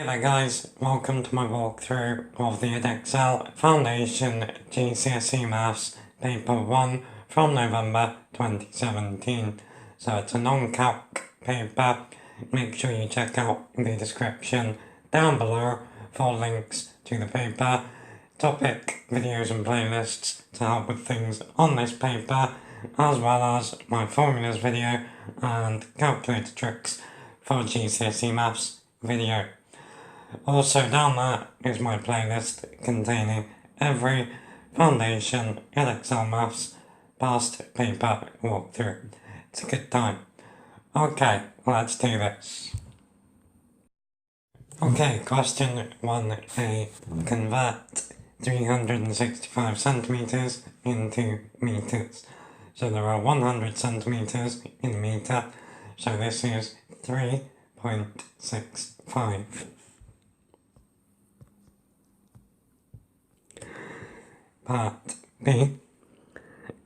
Hey there guys, welcome to my walkthrough of the Edexcel Foundation GCSE Maths Paper 1 from November 2017. So it's a non-calc paper. Make sure you check out the description down below for links to the paper, topic, videos and playlists to help with things on this paper, as well as my formulas video and calculator tricks for GCSE Maths video. Also down there is my playlist containing every Foundation Edexcel Maths past paper walkthrough. It's a good time. Okay, let's do this. Okay, question 1a. Convert 365 centimetres into metres. So there are 100 centimetres in a metre, so this is 3.65. Part B.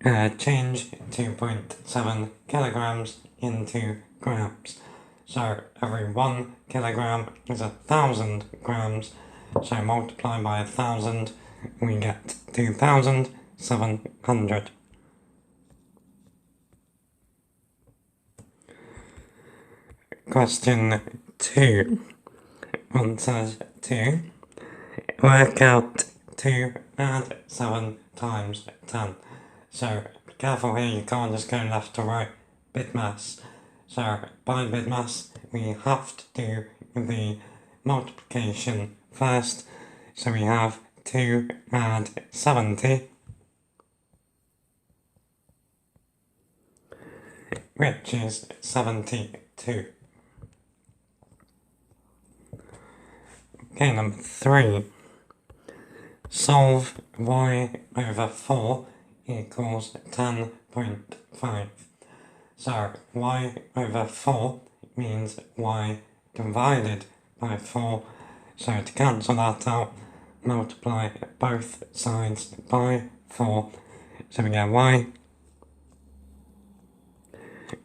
Change 2.7 kilograms into grams. So every 1 kilogram is 1,000 grams. So multiply by 1,000, we get 2,700. Question 2. One says to work out 2 add 7 times 10. So be careful here, you can't just go left to right. BidMass. So by BidMass we have to do the multiplication first. So we have 2 add 70, which is 72. Okay, number 3. Solve y over 4 equals 10.5. So y over 4 means y divided by 4. So to cancel that out, multiply both sides by 4. So we get y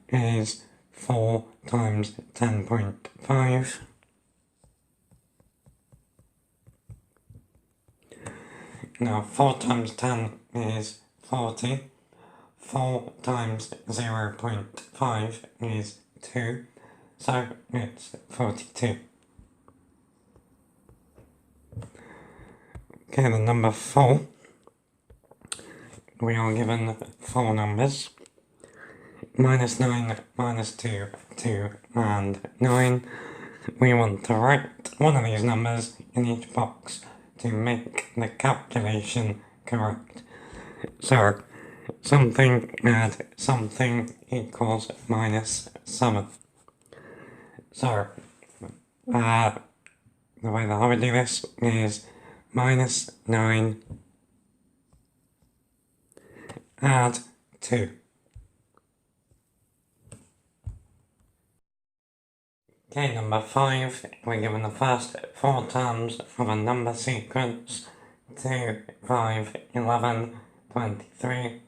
is 4 times 10.5. Now 4 times 10 is 40, 4 times 0.5 is 2, so it's 42. Okay, the number 4, we are given 4 numbers, minus 9, minus 2, 2 and 9. We want to write one of these numbers in each box to make the calculation correct. So, something add something equals minus 7. So, the way that I would do this is minus 9 add 2. Okay, number 5, we're given the first 4 terms of a number sequence, 2, 5, 11, 23.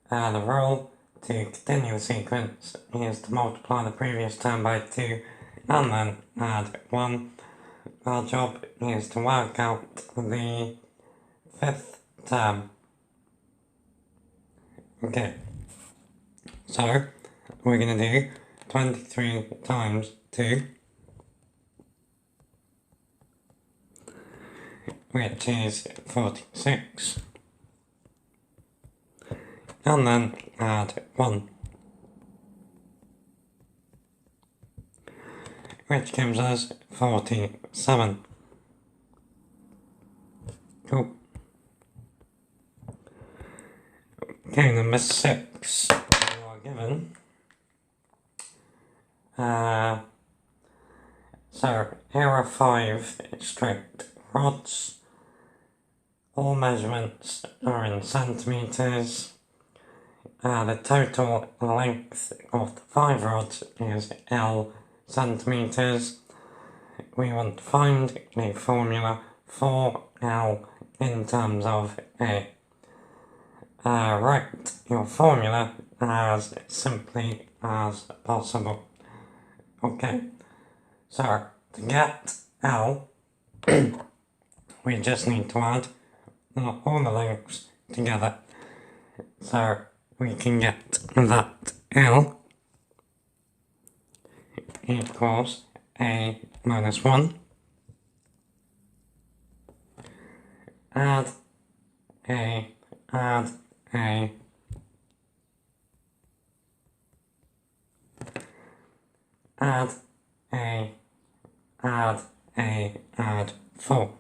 The rule to continue the sequence is to multiply the previous term by 2 and then add 1. Our job is to work out the 5th term. Okay, so we're going to do 23 times 2, which is 46, and then add 1, which gives us 47. Cool. Okay, number 6, we are given so here are 5 straight rods. All measurements are in centimetres. The total length of the 5 rods is L centimetres. We want to find a formula for L in terms of A. Write your formula as simply as possible. Okay, so to get L, we just need to add all the lengths together. So we can get that L equals A minus 1. Add A, add A, add A, add A, add 4.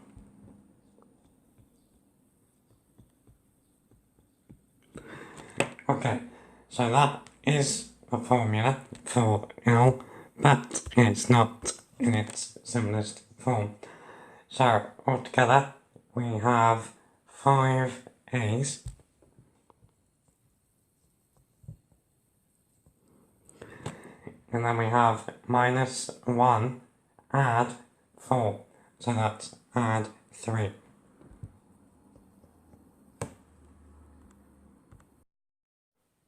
Okay, so that is a formula for L, but it's not in its simplest form. So altogether we have 5 A's, and then we have minus 1, add 4, so that's add 3.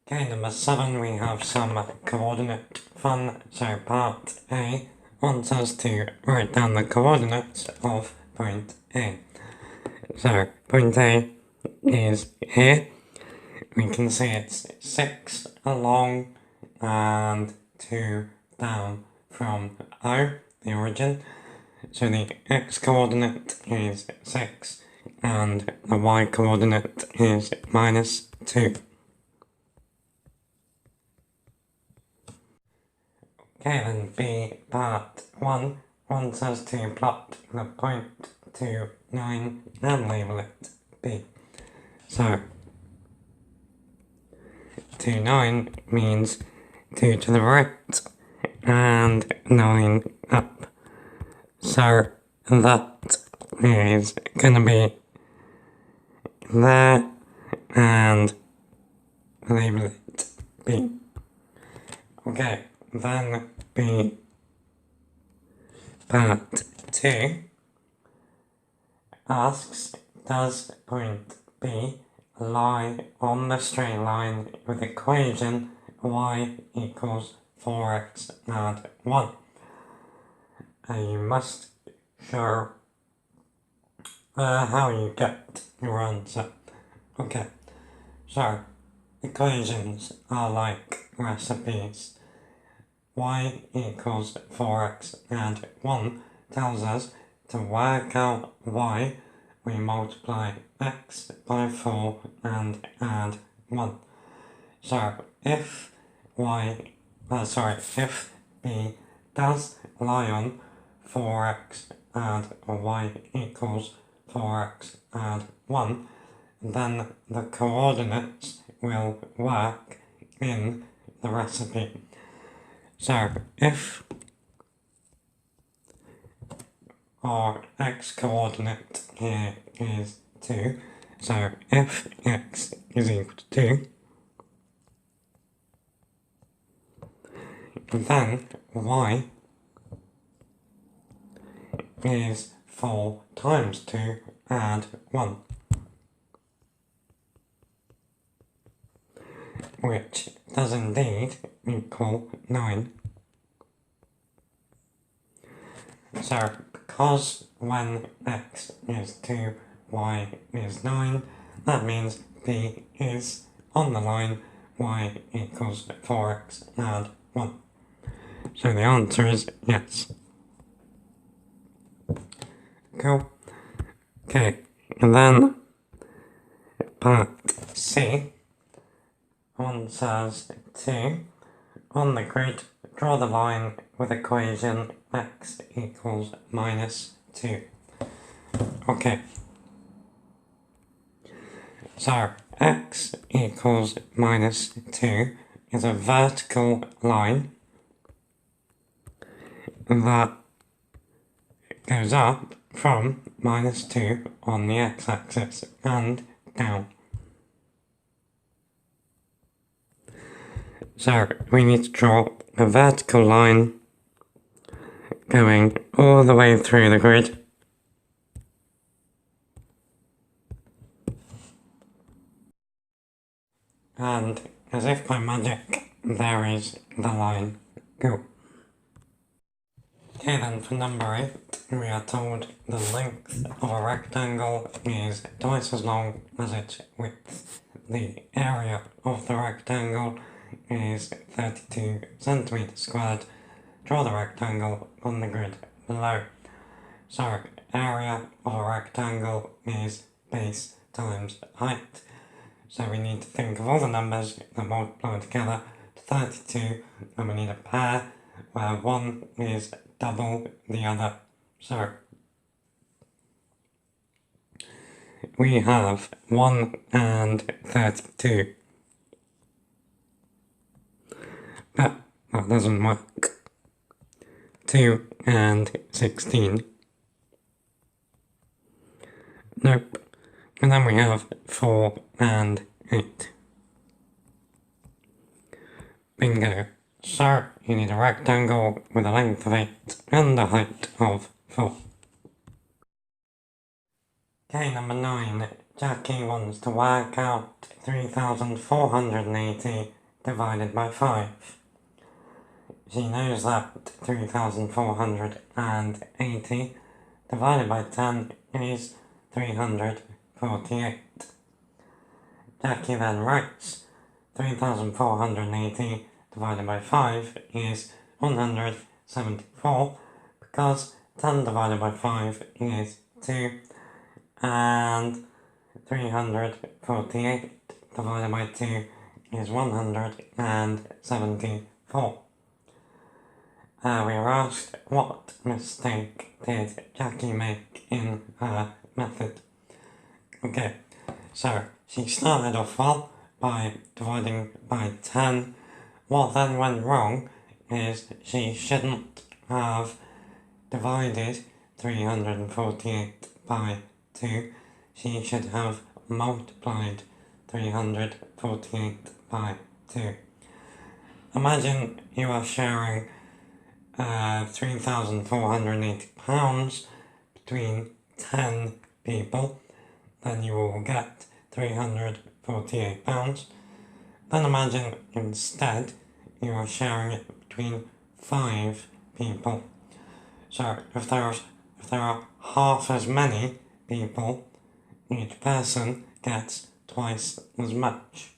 Okay, number 7, we have some coordinate fun. So part A wants us to write down the coordinates of point A. So point A is here. We can see it's 6 along and 2 down from O, the origin. So the x coordinate is 6 and the y coordinate is minus 2. Okay, then B part 1 wants us to plot the point to 9 and label it B. So 2, 9 means 2 to the right and 9 up. So that is going to be there and label it B. Okay, then B part 2 asks, does point B lie on the straight line with equation y equals 4x add 1? And you must show how you get your answer. Okay, so equations are like recipes. Y equals 4x add 1 tells us to work out y, we multiply x by 4 and add 1. So if if B does lie on 4x add y equals 4x add 1, then the coordinates will work in the recipe. So if our x coordinate here is 2, so if x is equal to 2, then y is 4 times 2 add 1, which does indeed equal 9. So because when x is 2, y is 9, that means B is on the line y equals 4x add 1. So the answer is yes. Cool. Okay, and then part C wants us to, on the grid, draw the line with equation x equals minus 2. Okay, so x equals minus 2 is a vertical line that goes up from minus 2 on the x-axis and down. So we need to draw a vertical line going all the way through the grid. And as if by magic, there is the line. Go. Okay then, for number 8, we are told the length of a rectangle is twice as long as its width. The area of the rectangle is 32 centimeters squared. Draw the rectangle on the grid below. So, area of a rectangle is base times height. So we need to think of all the numbers that multiply together to 32, and we need a pair where one is double the other. So we have 1 and 32. But that doesn't work. 2 and 16. Nope. And then we have 4 and 8. Bingo. So, you need a rectangle with a length of 8 and a height of 4. Okay, number 9. Jackie wants to work out 3,480 divided by 5. She knows that 3,480 divided by 10 is 348. Jackie then writes 3,480 divided by 5 is 174 because 10 divided by 5 is 2 and 348 divided by 2 is 174. We were asked what mistake did Jackie make in her method. Okay, so she started off well by dividing by 10. What then went wrong is she shouldn't have divided 348 by 2. She should have multiplied 348 by 2. Imagine you are sharing £3,480 between 10 people, then you will get £348. Then imagine instead you are sharing it between 5 people. So if there are half as many people, each person gets twice as much.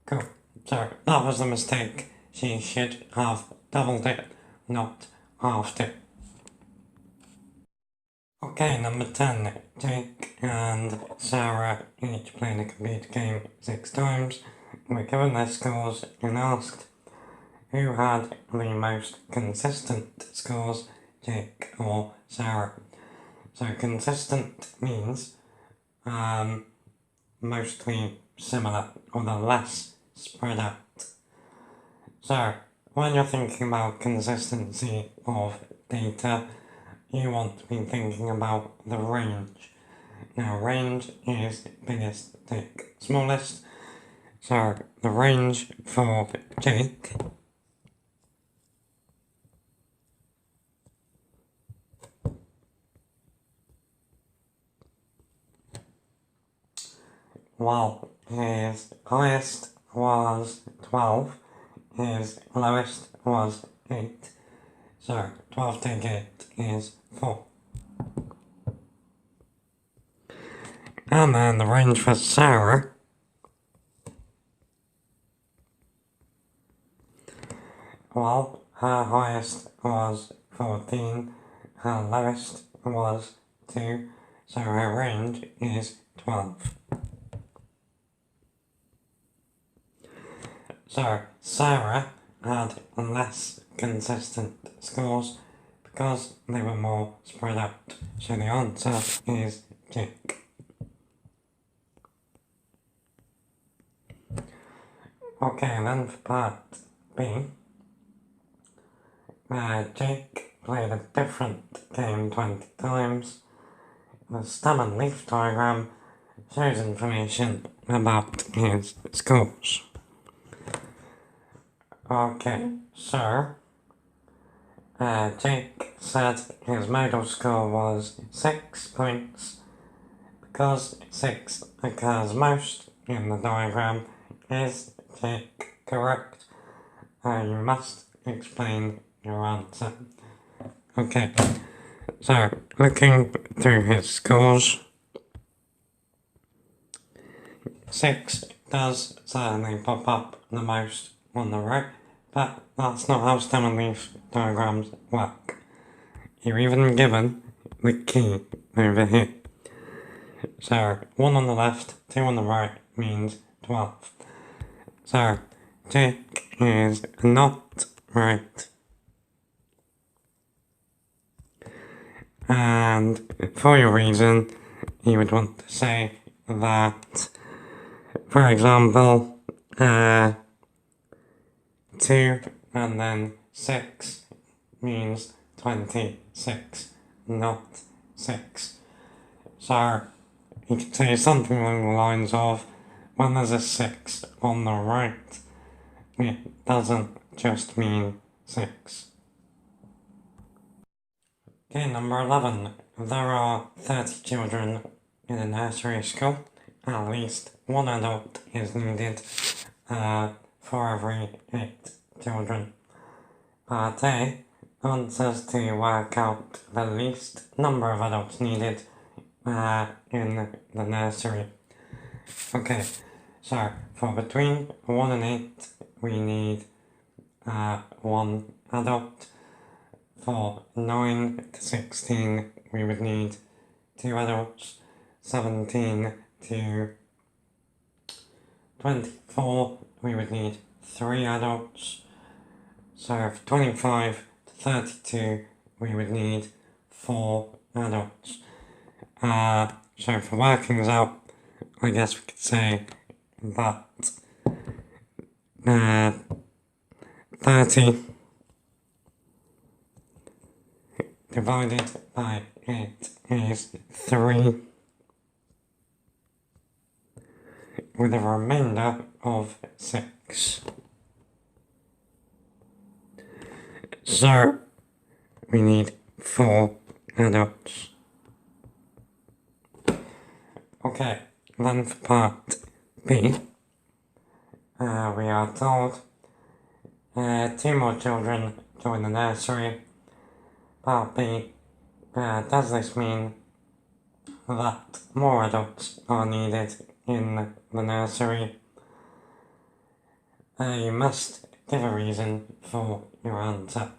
Cool. So that was the mistake. She should have doubled it, not halved it. Okay, number 10. Jake and Sarah each played a computer game 6 times. We're given their scores and asked who had the most consistent scores, Jake or Sarah. So consistent means mostly similar, or the less spread out. So when you're thinking about consistency of data, you want to be thinking about the range. Now range is biggest take smallest. So the range for Jake well, his highest was 12, his lowest was 8. So 12 take 8 is 4. And then the range for Sarah well, her highest was 14, her lowest was 2, so her range is 12. So Sarah had less consistent scores because they were more spread out, so the answer is Jake. Okay, then for part B, Jake played a different game 20 times. The stem and leaf diagram shows information about his scores. Okay, so Jake said his modal score was 6 points. Because 6 occurs most in the diagram, is Jake correct? You must explain your answer. Okay, So, looking through his scores, 6 does certainly pop up the most on the right, but that's not how stem and leaf diagrams work. You're even given the key over here. So 1 on the left, 2 on the right means 12. So tick is not right. And for your reason, you would want to say that, for example, 2 and then 6 means 26, not 6. So you could say something along the lines of, when there's a 6 on the right, it doesn't just mean 6. Okay, number 11. There are 30 children in a nursery school. At least one adult is needed for every 8 children. Part A wants us to work out the least number of adults needed in the nursery. Okay, so for between 1 and 8, we need 1 adult. For 9 to 16, we would need 2 adults. 17 to 24, we would need 3 adults. So for 25 to 32, we would need 4 adults. So for working this out, I guess we could say that 30 divided by 8 is 3, with a remainder of 6. So we need 4 adults. Okay, then for part B, we are told 2 more children join the nursery. Part B, does this mean that more adults are needed in the nursery? You must give a reason for your answer.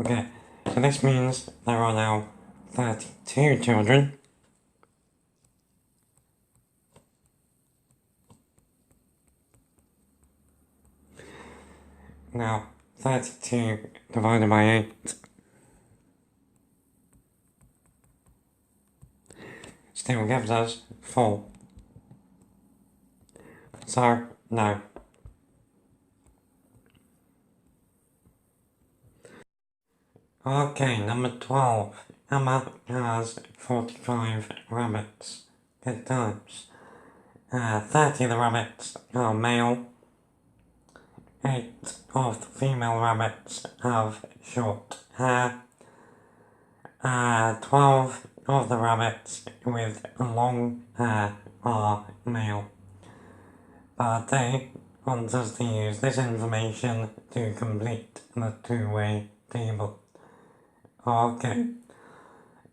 Okay, so this means there are now 32 children. Now, 32 divided by 8 still gives us 4. So, no. Okay, number 12. Emma has 45 rabbits. Good times. 30 of the rabbits are male. 8 of the female rabbits have short hair. 12 of the rabbits with long hair are male. Part A wants us to use this information to complete the two-way table. Okay,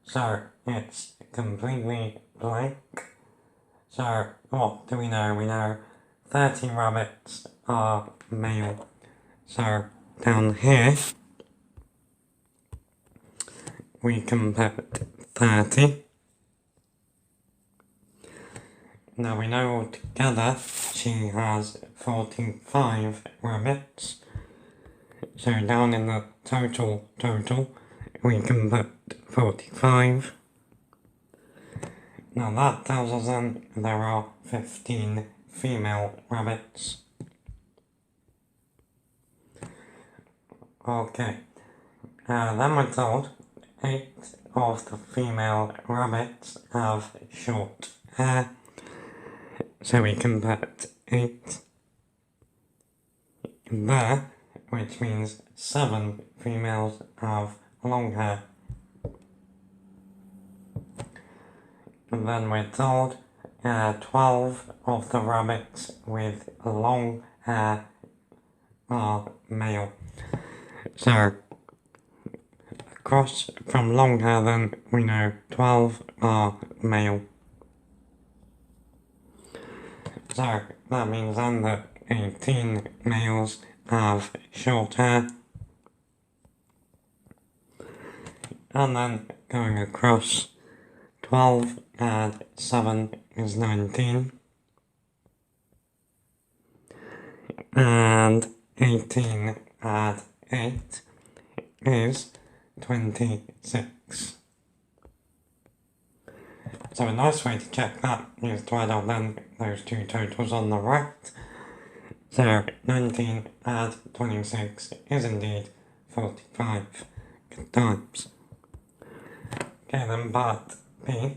so it's completely blank. So what do we know? We know 30 rabbits are male. So down here we can put 30. Now we know altogether she has 45 rabbits. So down in the total, we can put 45. Now that tells us then there are 15 female rabbits. Okay, then we're told 8 of the female rabbits have short hair. So we can put 8 there, which means 7 females have long hair. And then we're told 12 of the rabbits with long hair are male. So, across from long hair, then we know 12 are male. So that means then that 18 males have short hair. And then going across, 12 add 7 is 19. And 18 add 8 is 26. So a nice way to check that is to add up then those two totals on the right. So 19 add 26 is indeed 45. Good times. Okay, then part B,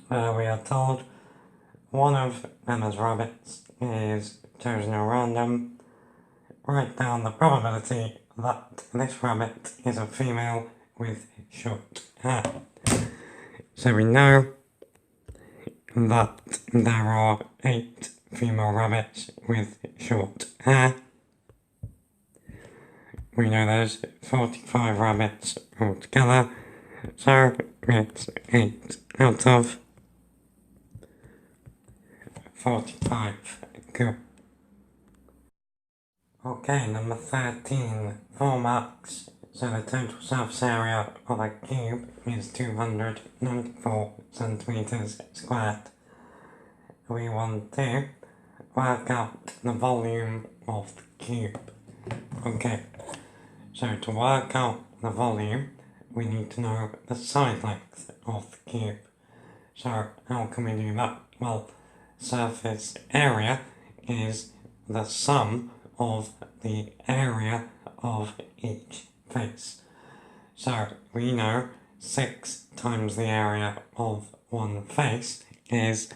where we are told one of Emma's rabbits is chosen at random. Write down the probability that this rabbit is a female with short hair. So we know that there are 8 female rabbits with short hair. We know there's 45 rabbits altogether, so it's 8 out of 45. Cool. Okay, number 13, 4 marks. So the total surface area of a cube is 294 centimeters squared. We want to work out the volume of the cube. Okay, so to work out the volume, we need to know the side length of the cube. So how can we do that? Well, surface area is the sum of the area of each face. So we know 6 times the area of one face is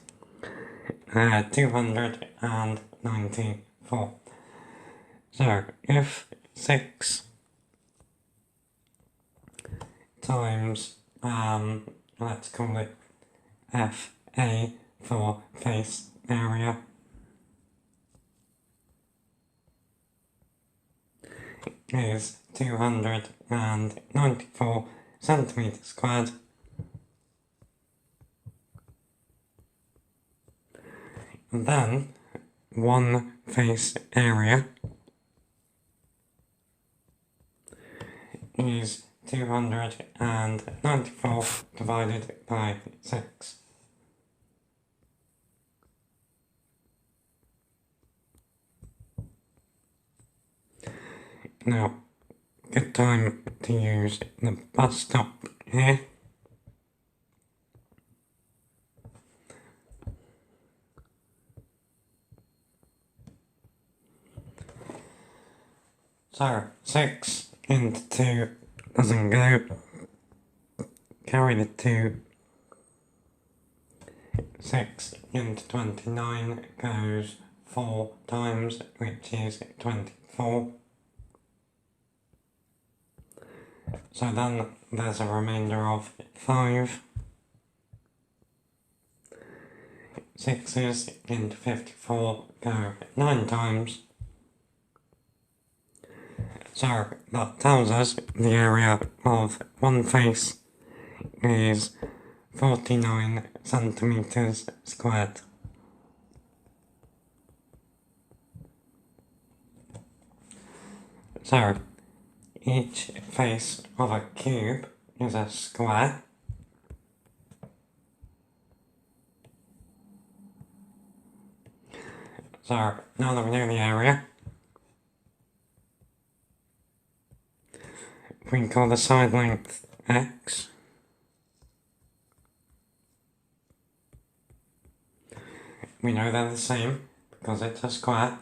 294. So if 6 times, let's call it FA for face area, is 294 centimeters squared. Then one face area is 294 divided by 6. Now, good time to use the bus stop here. So, 6 into 2 doesn't go. Carry the 2. 6 into 29 goes 4 times, which is 24. So then there's a remainder of 5. 6's into 54 go 9 times. So that tells us the area of one face is 49 centimeters squared. So each face of a cube is a square. So now that we know the area, we can call the side length x. We know they're the same because it's a square.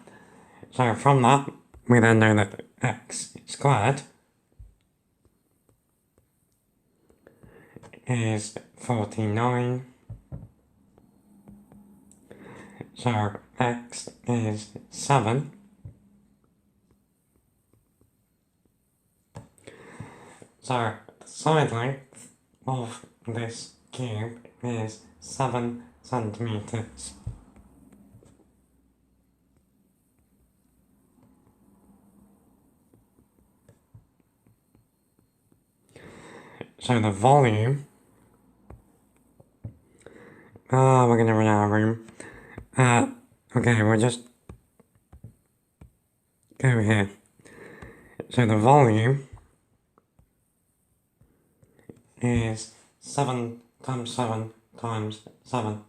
So from that, we then know that x squared is 49. So x is 7. So the side length of this cube is 7 centimeters. So the volume, we're going to run out of room. Okay, we'll just go here. So the volume is 7 times 7 times 7.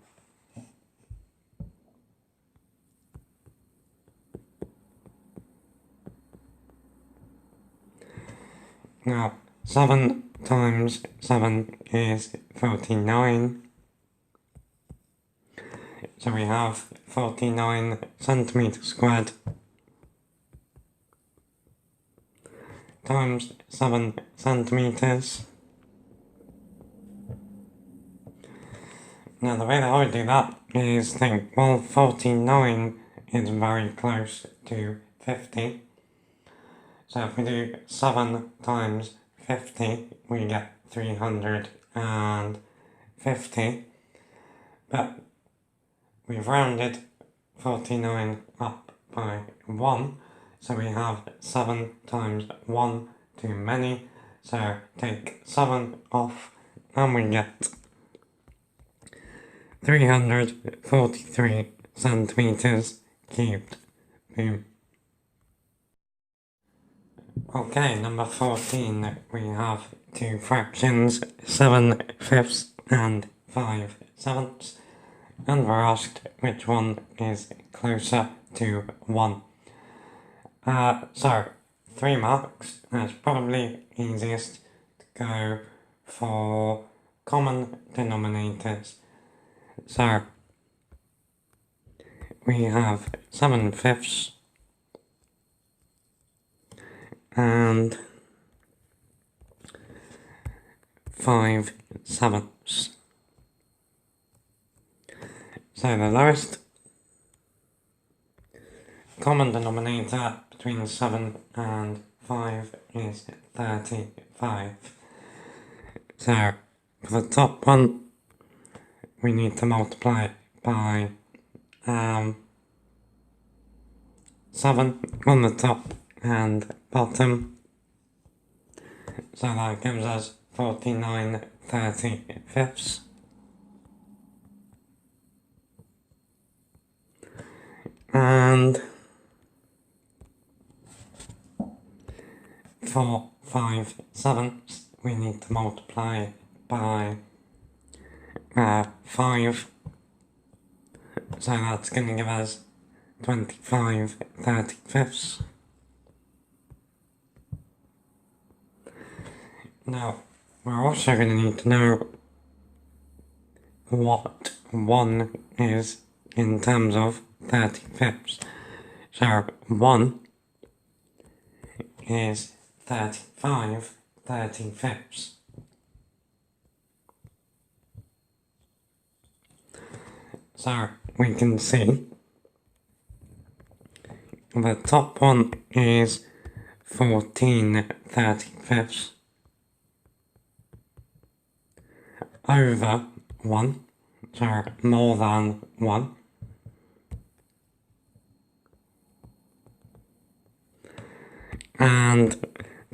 Now, 7 times 7 is 49. So we have 49 centimeters squared times 7 centimeters. Now the way that I would do that is think, well, 49 is very close to 50. So if we do 7 times 50, we get 350. But we've rounded 49 up by 1, so we have 7 times 1 too many, so take 7 off and we get 343 centimeters cubed. Boom. Okay, number 14, we have two fractions, 7/5 and 5/7, and we're asked which one is closer to 1. So, 3 marks, it's probably easiest to go for common denominators. So, we have 7/5 and 5/7. So the lowest common denominator between 7 and 5 is 35. So for the top one, we need to multiply it by 7 on the top and bottom. So that gives us 49/35. And for 5/7, we need to multiply by 5. So that's going to give us 25/35. Now, we're also going to need to know what 1 is in terms of 35. So 1 is 35/35. So we can see the top one is 14/35 over 1, so more than 1. And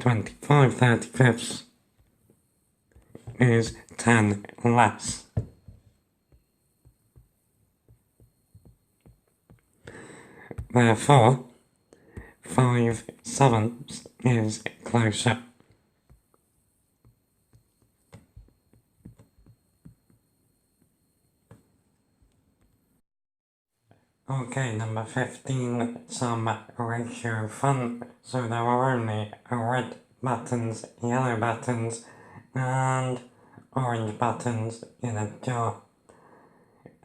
25/35 is 10 less. Therefore, 5/7 is closer. Okay, number 15, some ratio fun. So there are only red buttons, yellow buttons, and orange buttons in a jar.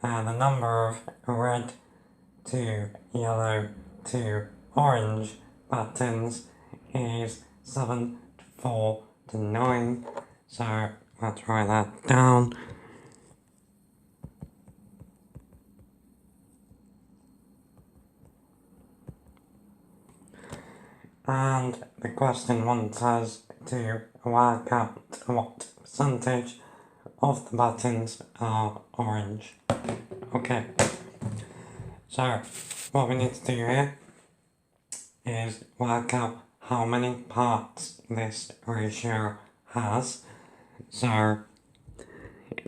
The number of red to yellow to orange buttons is 7 to 4 to 9. So let's write that down. And the question wants us to work out what percentage of the buttons are orange. Okay, so what we need to do here is work out how many parts this ratio has. So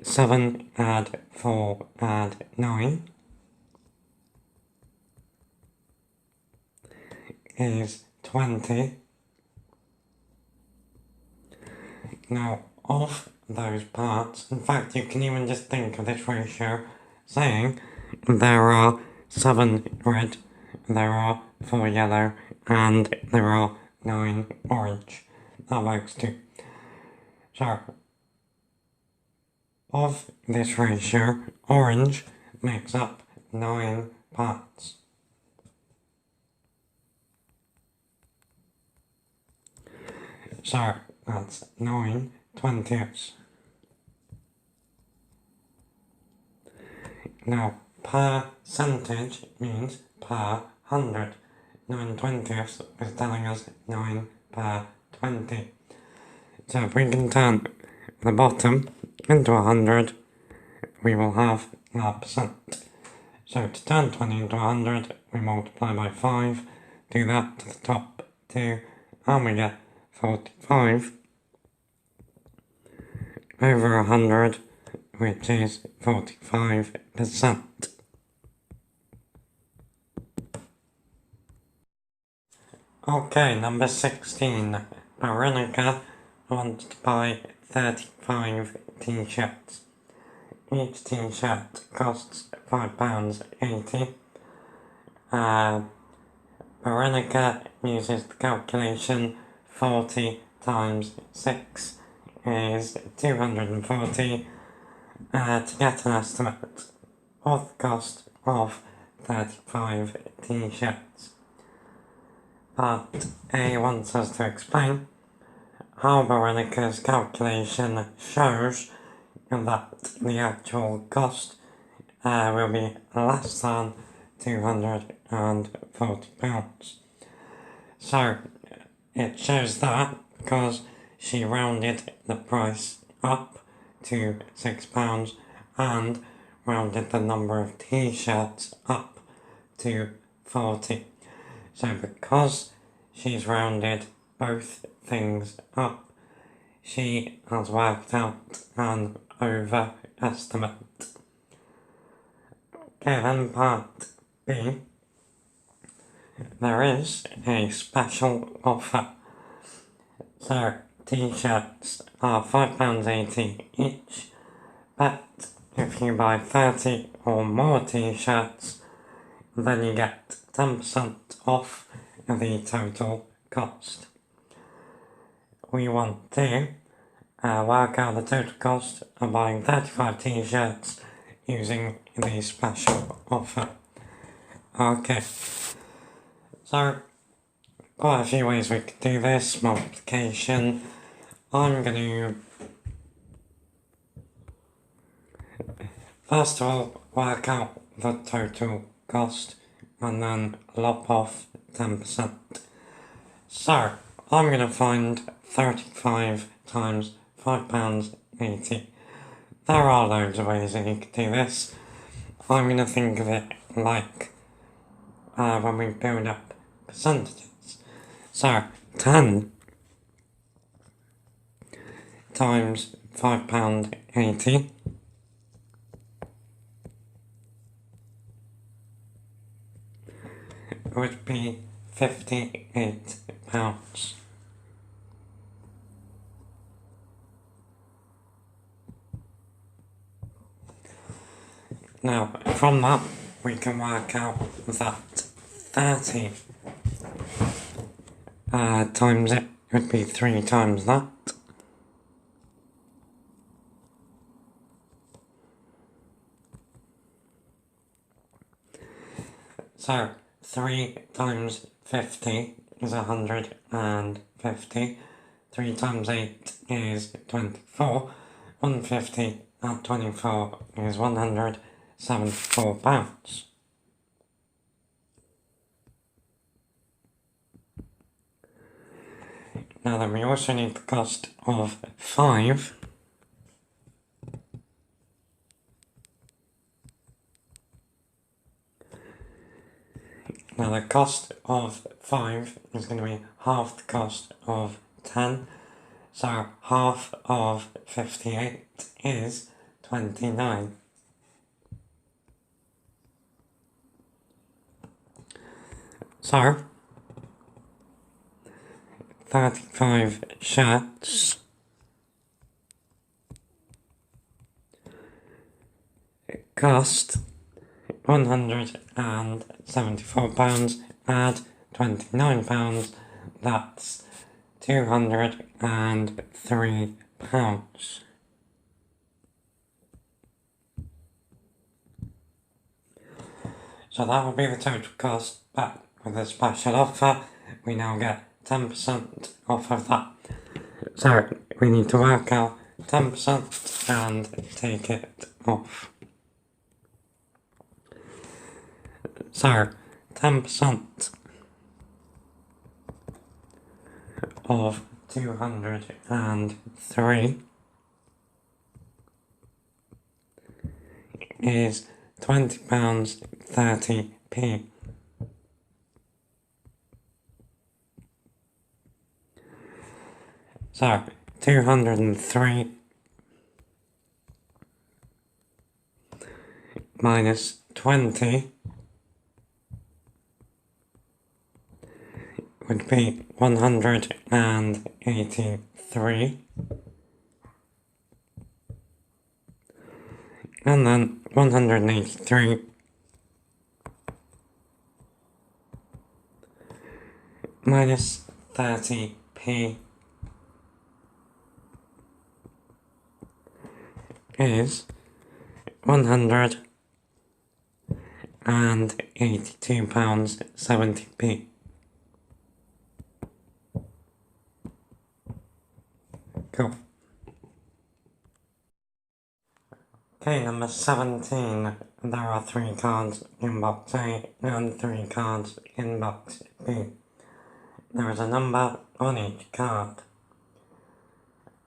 7 add 4 add 9 is 20. Now, of those parts, in fact, you can even just think of this ratio saying there are 7 red, there are 4 yellow, and there are 9 orange. That works too. So, of this ratio, orange makes up 9 parts. So, that's 9/20. Now, percentage means per 100. 9/20 is telling us 9 per 20. So if we can turn the bottom into 100, we will have our percent. So to turn 20 into 100, we multiply by 5, do that to the top 2, and we get 45 over 100, which is 45%. Okay, number 16. Veronica wants to buy 35 t-shirts. Each t-shirt costs £5.80. Veronica uses the calculation 40 times 6 is 240 to get an estimate of the cost of 35 t-shirts. Part A wants us to explain how Veronica's calculation shows that the actual cost will be less than £240. So it shows that because she rounded the price up to £6 and rounded the number of t-shirts up to 40. So because she's rounded both things up, she has worked out an overestimate. Okay, then part B. There is a special offer. So t-shirts are £5.80 each, but if you buy 30 or more t-shirts, then you get 10% off the total cost. We want to work out the total cost of buying 35 t-shirts using the special offer. Okay, so quite a few ways we could do this. Multiplication. I'm going to first of all work out the total cost and then lop off 10%. So I'm going to find 35 times £5.80. There are loads of ways that you could do this. I'm going to think of it like when we build up percentages. So 10 times £5.80 would be £58. Now, from that, we can work out that 30 times it would be 3 times that. So 3 times 50 is 150. 3 times 8 is 24. 150 at 24 is £174. Now then, we also need the cost of 5. Now the cost of 5 is going to be half the cost of 10. So half of 58 is 29. So 35 shirts cost £174, add £29, that's £203. So that will be the total cost, but with a special offer, we now get 10% off of that. So we need to work out 10% and take it off. So 10% of 203 is £20.30p. So 203 minus 20 would be 183, and then 183 minus 30p is £182.70p. Cool. Okay, number 17. There are 3 cards in box A and 3 cards in box B. There is a number on each card.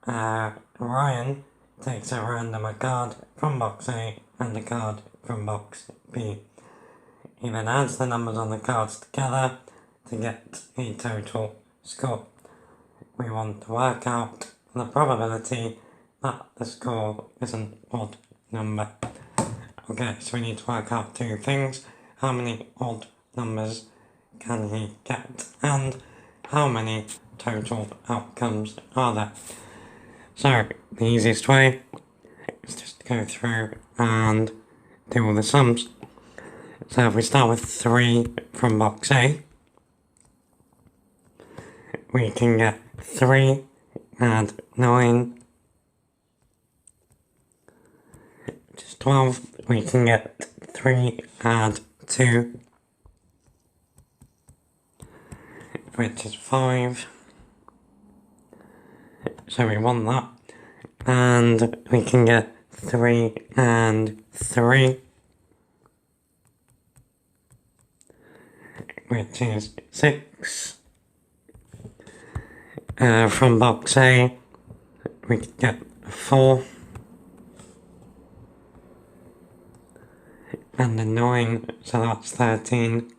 Ryan takes a random card from box A and a card from box B. He then adds the numbers on the cards together to get a total score. We want to work out the probability that the score is an odd number. Okay, so we need to work out 2 things. How many odd numbers can he get, and how many total outcomes are there? So, the easiest way is just to go through and do all the sums. So if we start with 3 from box A, we can get 3 add 9, which is 12. We can get 3 add 2, which is 5. So we want that. And we can get 3 and 3, which is 6. From box A, we can get 4 and a 9, so that's 13.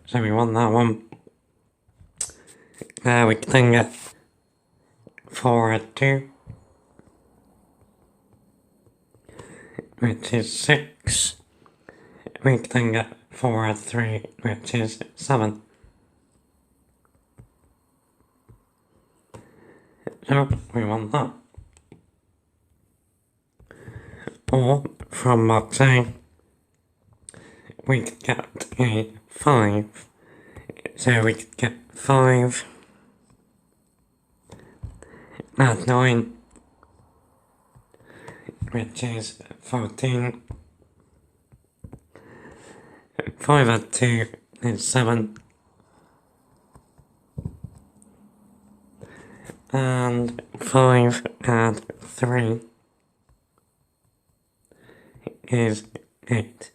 So we want that one. We can then get 4 and 2, which is 6. We can then get 4 and 3, which is 7. So we want that. Or from box A, we could get a 5. So we could get 5 add 9, which is 14. 5 add 2 is 7. And 5 add 3 is 8.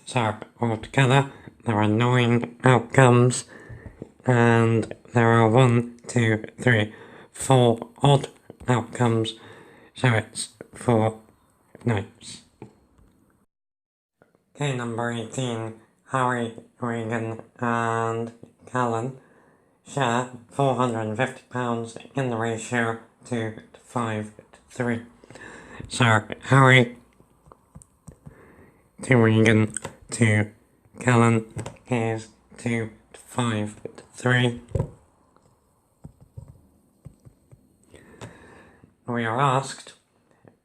So altogether there are 9 outcomes, and there are 1, 2, 3, 4 odd outcomes, so it's 4 notes. Okay, number 18. Harry, Regan and Callan share £450 in the ratio 2 to 5 to 3. So Harry to Regan to Callan is 2 to 5 to 3. We are asked,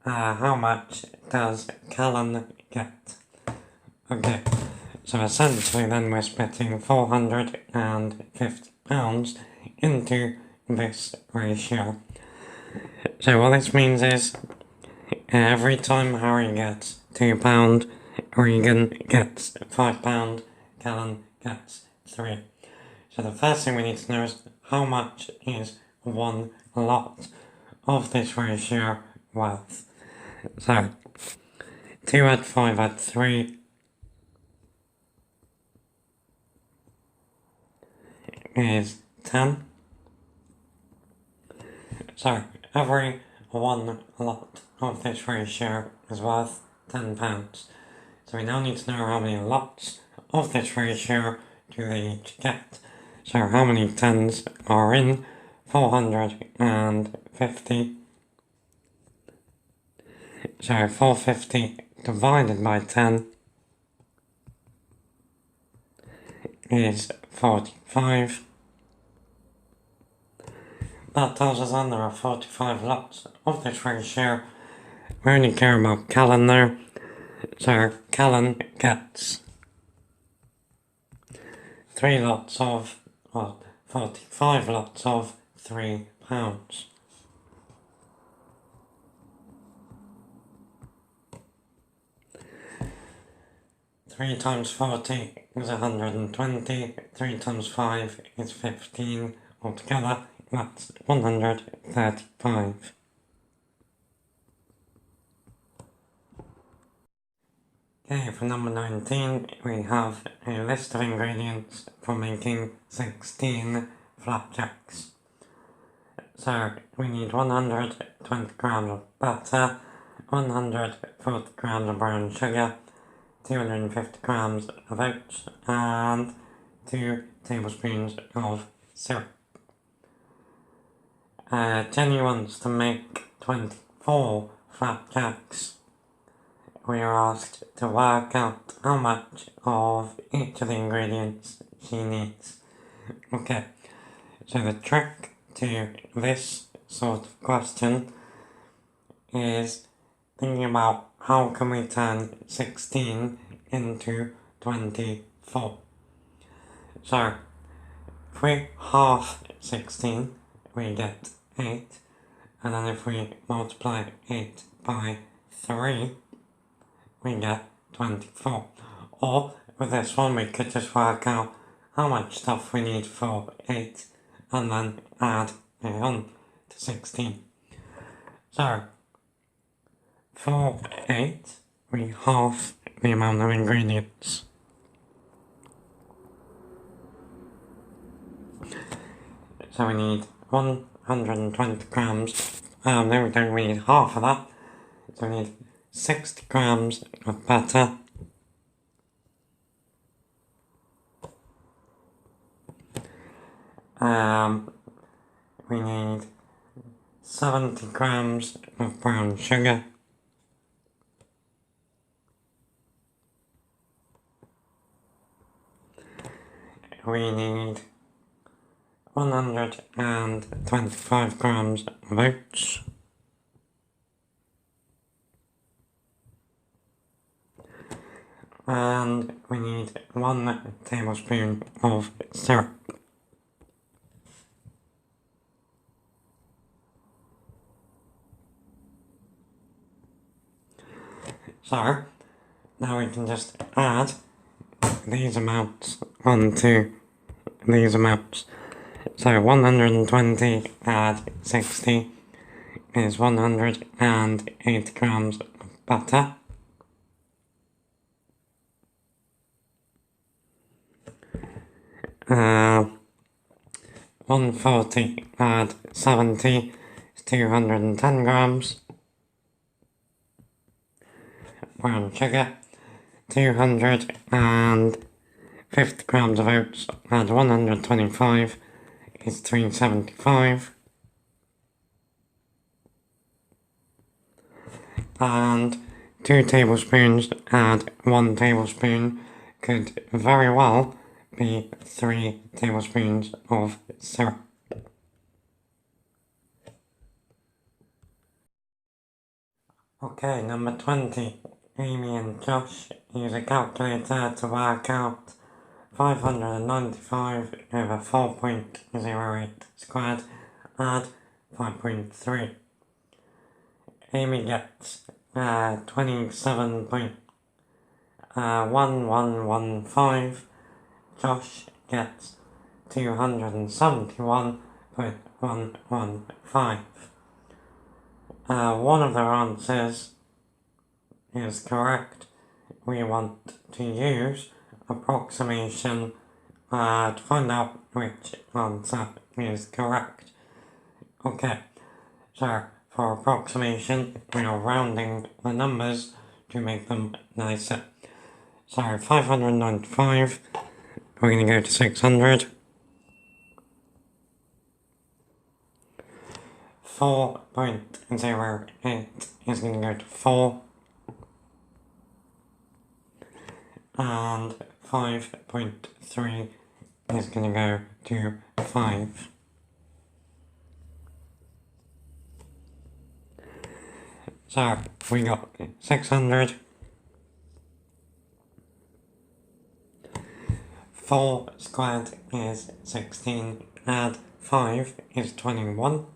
how much does Callan get? Okay, so essentially then we're splitting £450 into this ratio. So what this means is, every time Harry gets £2, Regan gets £5, Callan gets 3. So the first thing we need to know is how much is one lot of this ratio worth. So 2 add 5 add 3 is 10. So every one lot of this ratio is worth £10. So we now need to know how many lots of this ratio do they each get. So how many 10s are in 450? So 450 divided by 10 is 45. That tells us then there are 45 lots of this ratio. We only care about Callan there. So Callan gets 3 lots of, well, 45 lots of £3. 3 times 40 is 120, 3 times 5 is 15, altogether that's 135. Okay, for number 19 we have a list of ingredients for making 16 flapjacks. So we need 120 grams of butter, 140 grams of brown sugar, 250 grams of oats, and 2 tablespoons of syrup. Jenny wants to make 24 flapjacks. We are asked to work out how much of each of the ingredients she needs. Okay, so the trick to this sort of question is thinking about how can we turn 16 into 24. So, if we half 16, we get 8, and then if we multiply 8 by 3, we get 24. Or, with this one, we could just work out how much stuff we need for 8, and then add it on to 16. So, for 8, we halve the amount of ingredients. So we need 120 grams, no we don't, we need half of that. So we need 60 grams of butter, we need 70 grams of brown sugar, we need 125 grams of oats, and we need 1 tablespoon of syrup. So, now we can just add these amounts onto these amounts. So 120 add 60 is 180 grams of butter. Uh, 140 add 70 is 210 grams. Brown sugar, 250 grams of oats, add 125 is 375. And 2 tablespoons add 1 tablespoon could very well be 3 tablespoons of syrup. Okay, number 20. Amy and Josh use a calculator to work out 595 over 4.08 squared, add 5.3. Amy gets 27.1115. Josh gets 271.115. One of their answers is correct. We want to use approximation to find out which answer is correct. Okay, so for approximation, we are rounding the numbers to make them nicer. So 595, we're going to go to 600. 4.08 is going to go to 4. And 5.3 is going to go to 5. So we got 600. 4 squared is 16, add 5 is 21.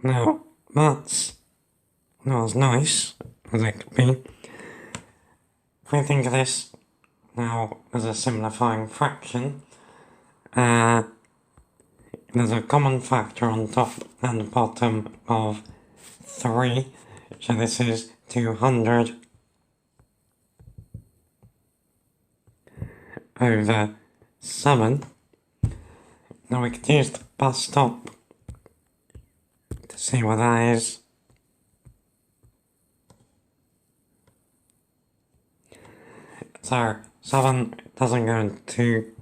Now, that's not as nice as it could be. If we think of this now as a simplifying fraction, there's a common factor on top and bottom of 3, so this is 200 over 7. Now we could use the bus stop to see what that is. So 7 doesn't go into 2,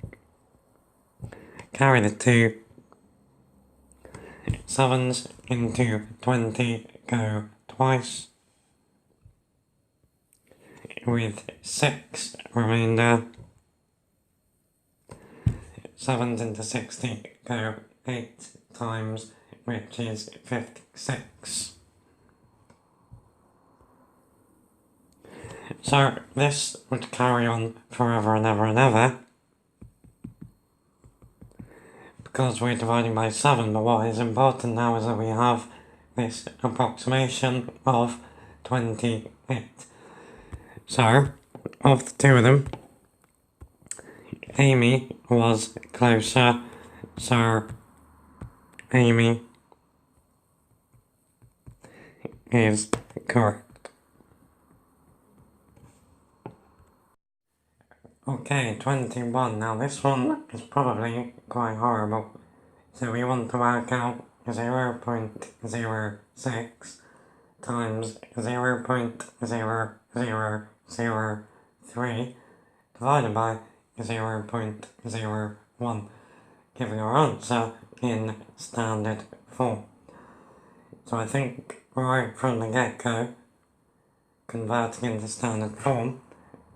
carry the 2, 7's into 20 go twice, with 6 remainder. 7's into 60 go 8 times, which is 56. So this would carry on forever and ever and ever, because we're dividing by 7, but what is important now is that we have this approximation of 28. So, of the two of them, Amy was closer, so Amy is correct. Okay, 21. Now this one is probably quite horrible. So we want to work out 0.06 times 0.0003 divided by 0.01, giving our answer in standard form. So I think right from the get-go, converting into standard form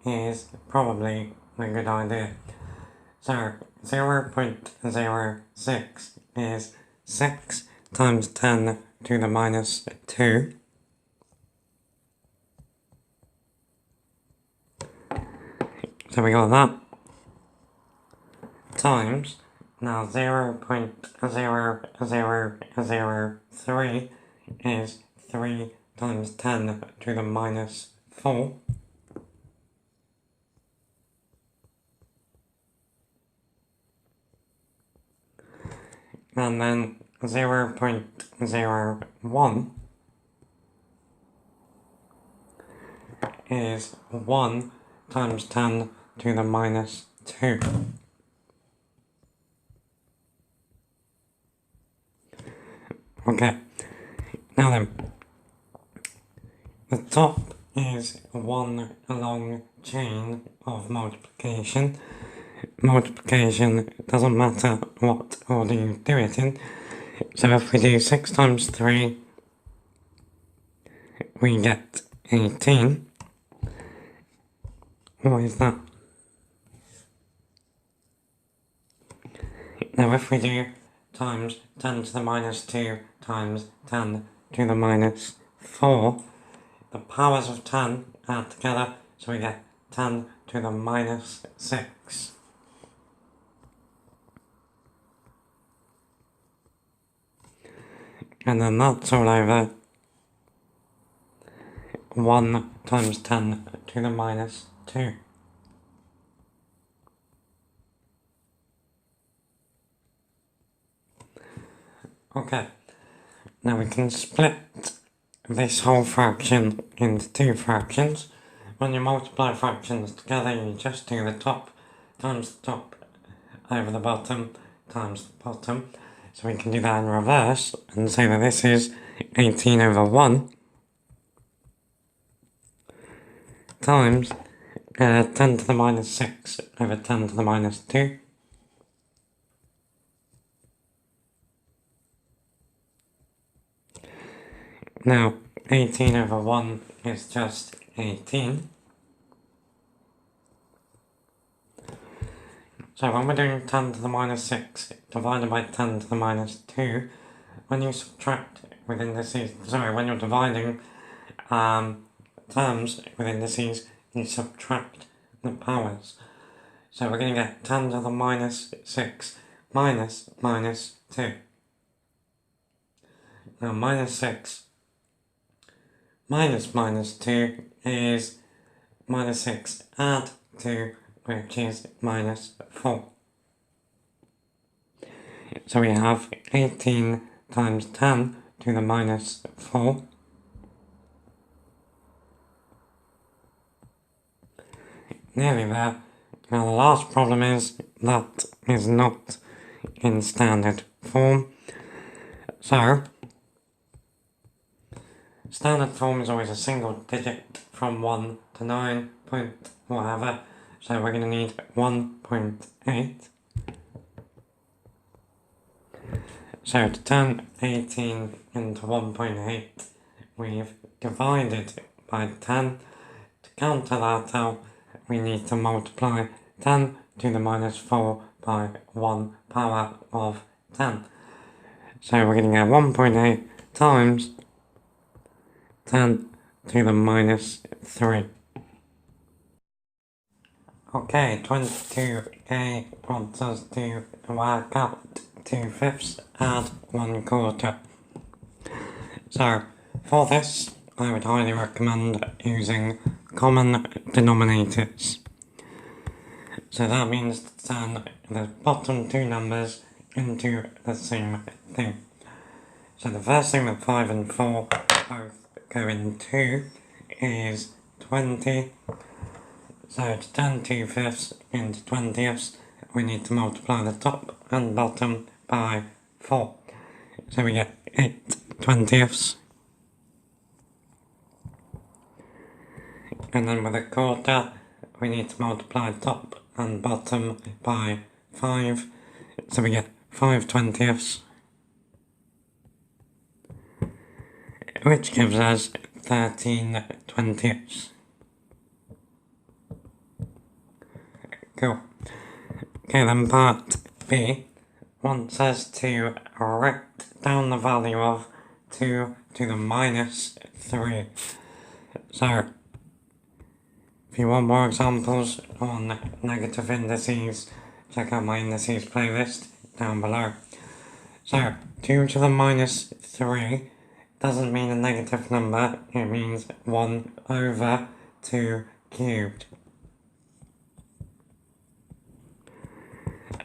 is probably a good idea. So 0.06 is 6 times 10 to the minus 2. So we got that. Times, now 0.0003 is 3 times 10 to the minus 4. And then 0.01 is 1 times 10 to the minus 2. Okay, now then, the top is one long chain of multiplication, multiplication, it doesn't matter what order you do it in. So if we do 6 times 3, we get 18. What is that? Now if we do times 10 to the minus 2 times 10 to the minus 4, the powers of 10 add together, so we get 10 to the minus 6. And then that's all over 1 times 10 to the minus 2. Okay, now we can split this whole fraction into two fractions. When you multiply fractions together, you just do the top times the top over the bottom times the bottom. So we can do that in reverse and say that this is 18 over 1 times 10 to the minus 6 over 10 to the minus 2. Now, 18 over 1 is just 18. So when we're doing 10 to the minus 6 divided by 10 to the minus 2, when you subtract with indices, when you're dividing terms with indices, you subtract the powers. So we're going to get 10 to the minus 6 minus 2. Now minus 6 minus 2 is minus 6 add 2, which is minus 4. So we have 18 times 10 to the minus 4. Nearly there. Now the last problem is that is not in standard form. So standard form is always a single digit from 1 to 9 point whatever. So we're going to need 1.8. So to turn 18 into 1.8, we've divided by 10. To counter that out, we need to multiply 10 to the minus 4 by 1 power of 10. So we're going to get 1.8 times 10 to the minus 3. Okay, 22a wants us to work out 2/5 and 1/4. So, for this, I would highly recommend using common denominators. So that means to turn the bottom two numbers into the same thing. So the first thing that 5 and 4 both go into is 20. So to turn 2/5 into 20ths, we need to multiply the top and bottom by 4. So we get 8 20ths. And then with a quarter, we need to multiply top and bottom by 5. So we get 5 20ths. Which gives us 13 20ths. Cool. Okay, then part B wants us to write down the value of 2 to the minus 3. So, if you want more examples on negative indices, check out my indices playlist down below. So, 2 to the minus 3 doesn't mean a negative number, it means 1 over 2 cubed.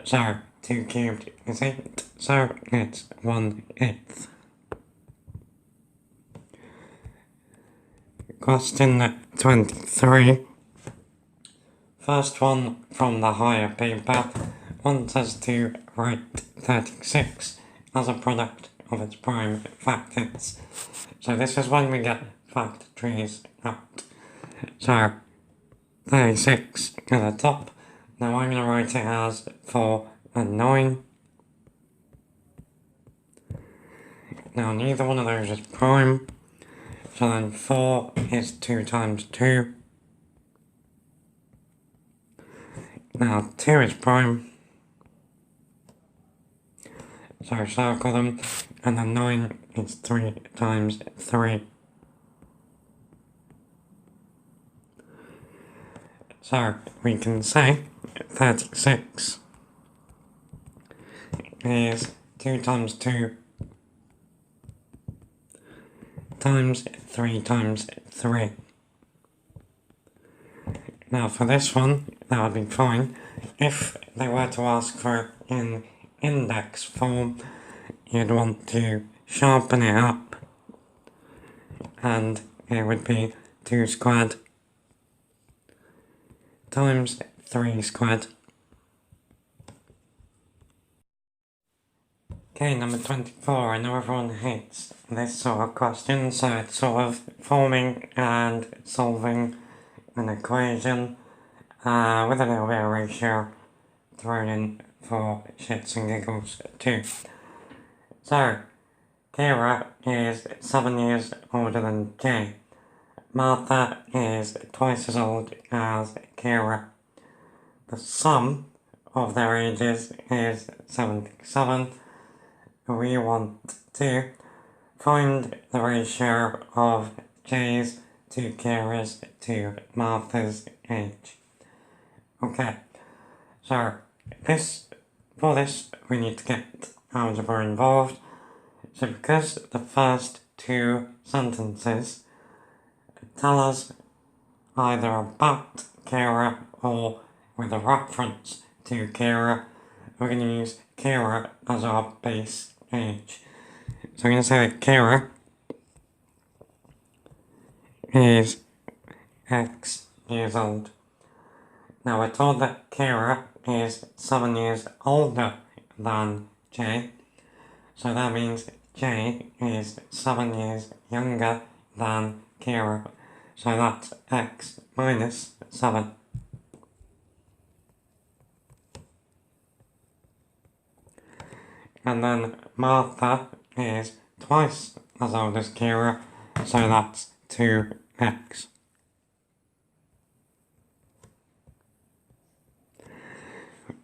So, 2 cubed is 8, so it's 1/8. Question 23. First one from the higher paper wants us to write 36 as a product of its prime factors. So this is when we get factor trees out. So 36 at the top, Now I'm going to write it as 4 and 9. Now neither one of those is prime, so then 4 is 2 times 2. Now 2 is prime, so circle them, and then 9 is 3 times 3. So we can say 36 is 2 times 2 times 3 times 3. Now for this one, that would be fine. If they were to ask for it in index form, you'd want to sharpen it up, and it would be 2 squared times 3 squared. Okay, number 24. I know everyone hates this sort of question, so it's sort of forming and solving an equation with a little bit of ratio thrown in for shits and giggles too. So, Kira is 7 years older than Jay. Martha is twice as old as Kira. The sum of their ages is 77. We want to find the ratio of Jay's to Kira's to Martha's age. Okay, so for this we need to get algebra involved. So because the first 2 sentences tell us either about Kira or with a reference to Kira, we're going to use Kira as our base age. So I'm going to say that Kira is X years old. Now we're told that Kira is 7 years older than Jay, so that means Jay is 7 years younger than Kira, so that's X minus 7. And then Martha is twice as old as Kira, so that's 2x.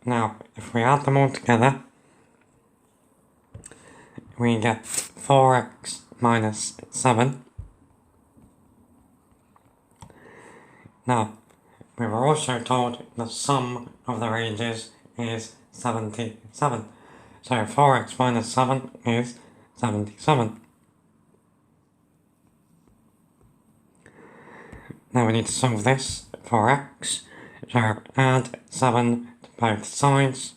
Now, if we add them all together, we get 4x minus 7. Now, we were also told the sum of their ages is 77. So 4x minus 7 is 77. Now we need to solve this for x. So add 7 to both sides.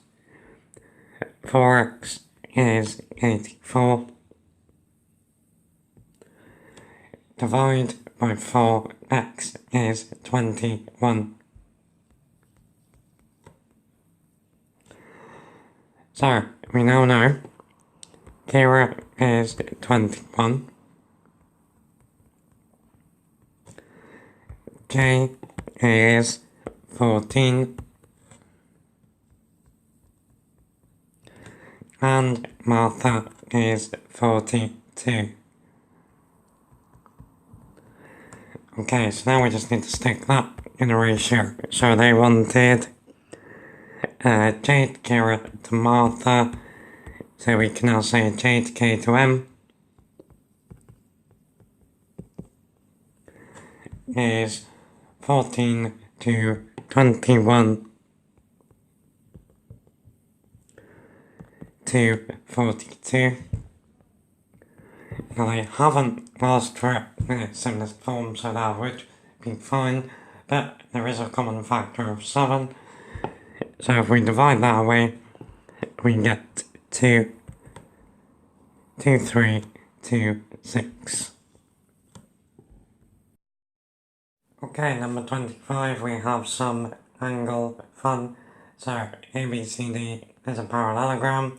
4x is 84. Divide by 4, x is 21. So, we now know Kira is 21. J is 14. And Martha is 42. Okay, so now we just need to stick that in a ratio. So they wanted J to Kira to Martha, so we can now say J to K to M is 14 to 21 to 42. Now they haven't asked for it in its simplest form, so that would be fine, but there is a common factor of 7. So if we divide that away, we get 2, 2, 3, 2, 6. Okay, number 25, we have some angle fun. So ABCD is a parallelogram,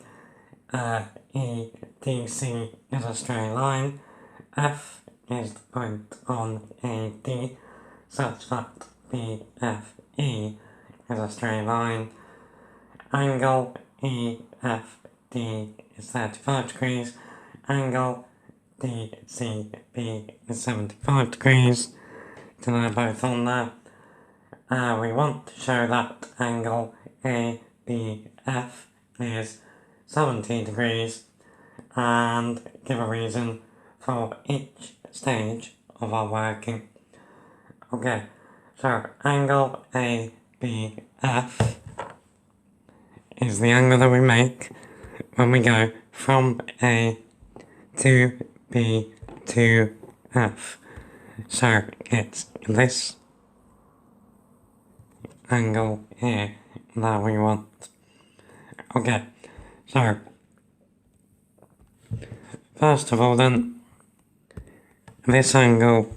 EDC is a straight line, F is the point on AD, such that BFE is a straight line. Angle EFD is 35 degrees. Angle DCB is 75 degrees. So they're both on there. We want to show that angle ABF is 70 degrees and give a reason for each stage of our working. Okay, so angle ABF is the angle that we make when we go from A to B to F. So it's this angle here that we want. Okay, so first of all then, this angle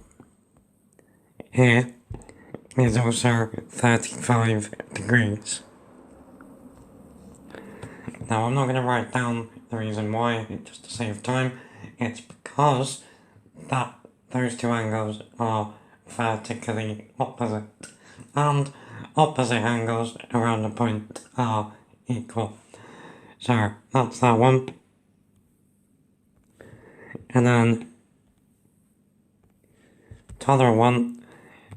here is also 35 degrees. Now I'm not going to write down the reason why, just to save time. It's because that those two angles are vertically opposite, and opposite angles around a point are equal. So that's that one. And then the other one,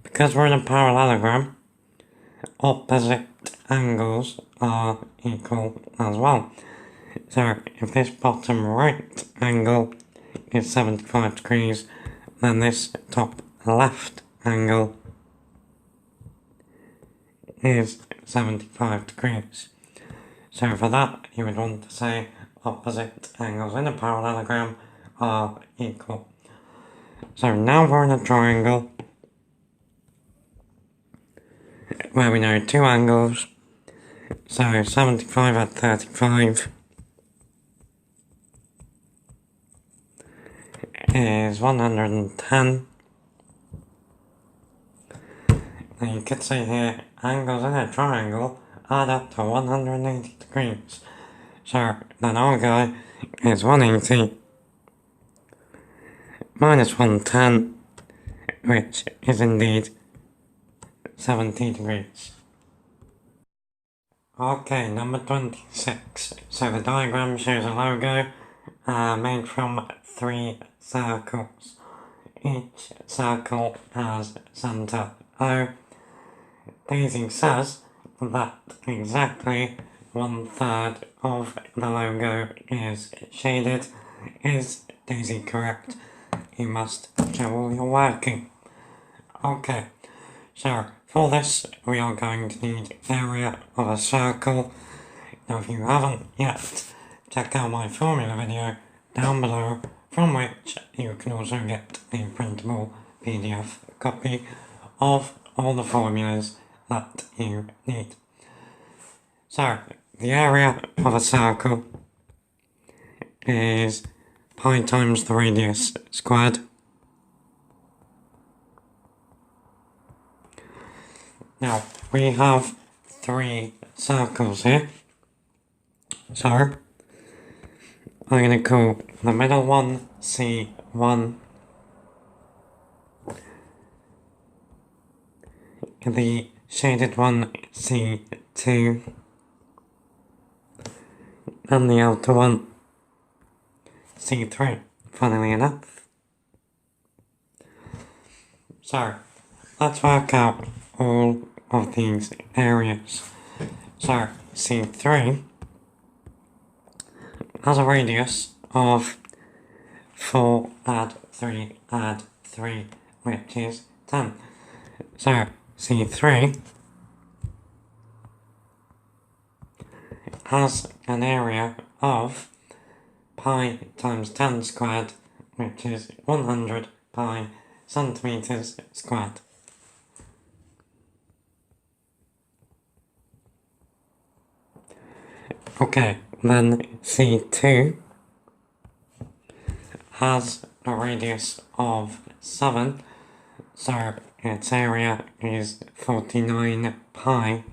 because we're in a parallelogram, opposite angles are equal as well. So if this bottom right angle is 75 degrees, then this top left angle is 75 degrees. So for that, you would want to say opposite angles in a parallelogram are equal. So now we're in a triangle where we know two angles. So 75 at 35 is 110. Now you could say here, angles in a triangle add up to 180 degrees. So then our guy is 180 minus 110, which is indeed 70 degrees. Okay, number 26. So the diagram shows a logo made from 3 circles. Each circle has centre O. Daisy says that exactly 1/3 of the logo is shaded. Is Daisy correct? You must show all your working. Okay, so for this we are going to need area of a circle. Now if you haven't yet, check out my formula video down below, from which you can also get a printable PDF copy of all the formulas that you need. So the area of a circle is pi times the radius squared. Now we have 3 circles here, so I'm going to call the middle one C1, the shaded one C2, and the outer one C3, funnily enough. So let's work out all of these areas. So C3 has a radius of 4 add 3 add 3, which is 10. So C3 has an area of pi times 10 squared, which is 100 pi centimeters squared. Okay, then C2 has a radius of 7, so its area is 49 pi.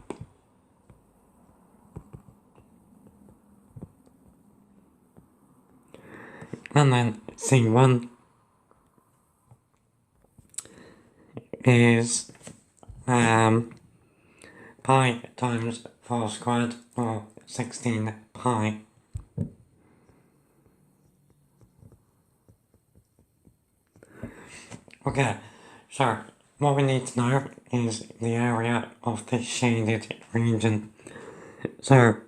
And then C1 is pi times 4 squared, or 16 pi. Okay, so what we need to know is the area of the shaded region. So,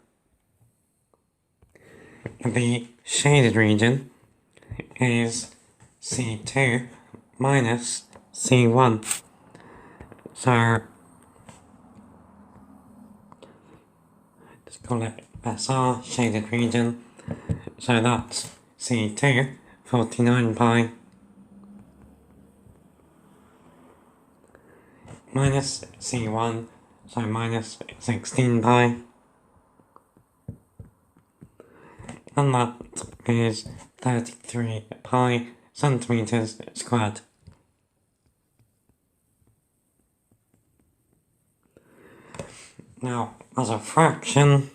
the shaded region is C2 minus C1. So, let's call it SR, shaded region. So that's C2, 49 pi, minus C1, so minus 16 pi. And that is 33 pi centimeters squared. Now, as a fraction,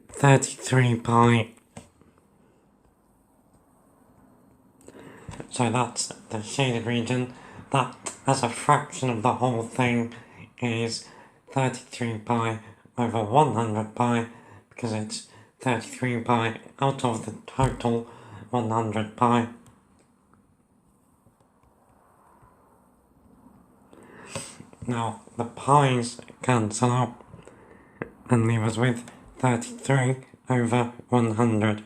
33 pi, so that's the shaded region. That, as a fraction of the whole thing, is 33 pi over 100 pi, because it's 33 pi out of the total 100 pi. Now, the pi's cancel out and leave us with 33 over 100.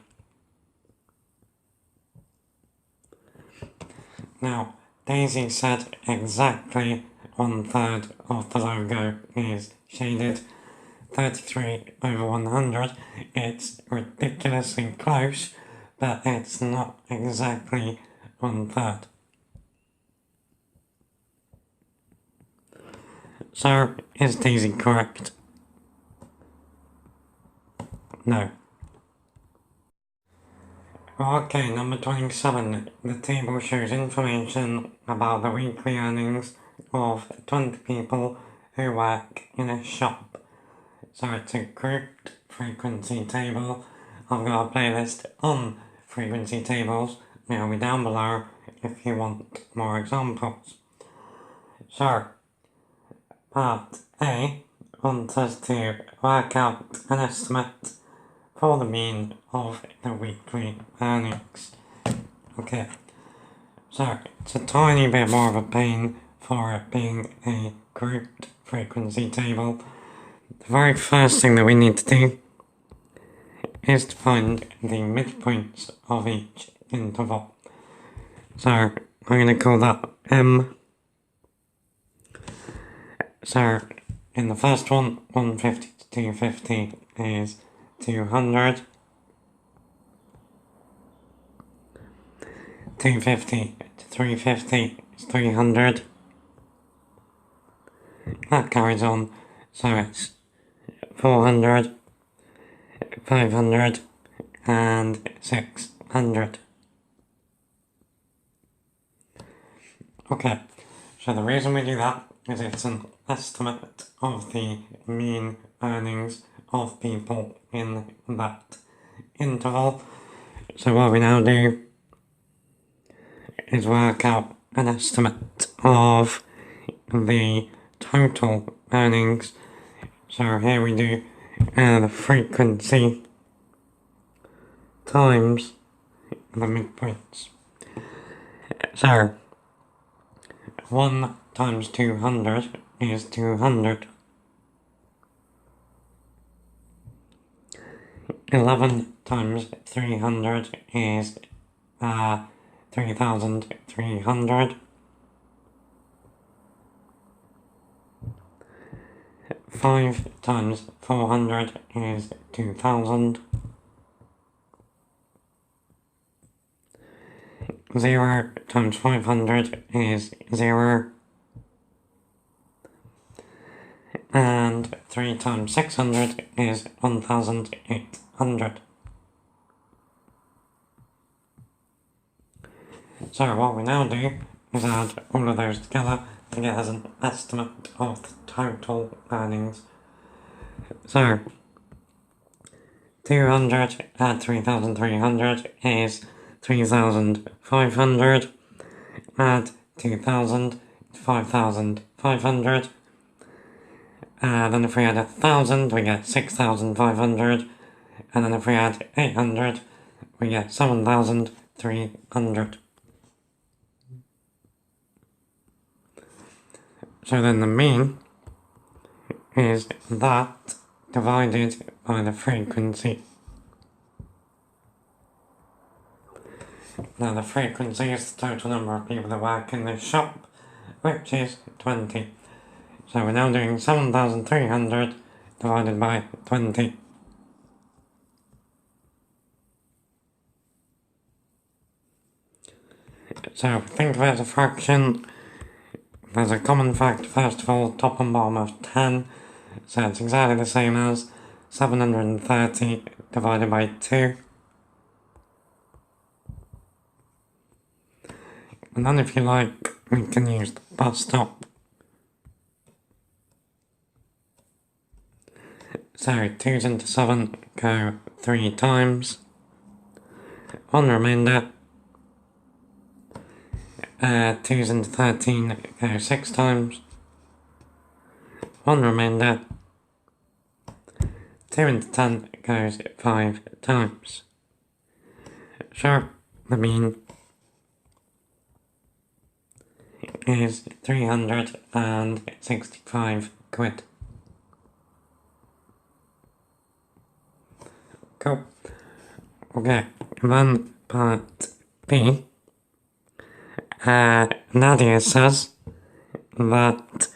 Now, Daisy said exactly 1/3 of the logo is shaded. 33 over 100, it's ridiculously close, but it's not exactly 1/3. So, is Daisy correct? No. Okay, number 27. The table shows information about the weekly earnings of 20 people who work in a shop. So it's a grouped frequency table. I've got a playlist on frequency tables. It'll be down below if you want more examples. So, part A wants us to work out an estimate for the mean of the weekly earnings. Okay, so it's a tiny bit more of a pain for it being a grouped frequency table. The very first thing that we need to do is to find the midpoints of each interval. So I'm going to call that M. So in the first one, 150 to 250 is 200. 250 to 350 is 300. That carries on, so it's 400, 500, and 600. Okay, so the reason we do that is it's an estimate of the mean earnings of people in that interval. So what we now do is work out an estimate of the total earnings. So here we do the frequency times the midpoints. So 1 times 200 is 200. 11 times 300 is 3,300. 5 times 400 is 2,000. 0 times 500 is 0. And 3 times 600 is 1,800. So what we now do is add all of those together to get us an estimate of the total earnings. So 200 add 3,300 is 3,500. Add 2,000 5,500. Then if we add 1,000, we get 6,500. And then if we add 800, we get 7,300. So then the mean is that divided by the frequency. Now the frequency is the total number of people that work in this shop, which is 20. So we're now doing 7,300 divided by 20. So think of it as a fraction. There's a common factor first of all, top and bottom of 10. So it's exactly the same as 730 divided by 2. And then if you like, we can use the bus stop. So 2's into 7 go 3 times. One remainder. 2's into 13 go 6 times. One remainder. 2 into 10 goes 5 times. So the mean is 365 quid. Cool. Okay, then part B. Nadia says that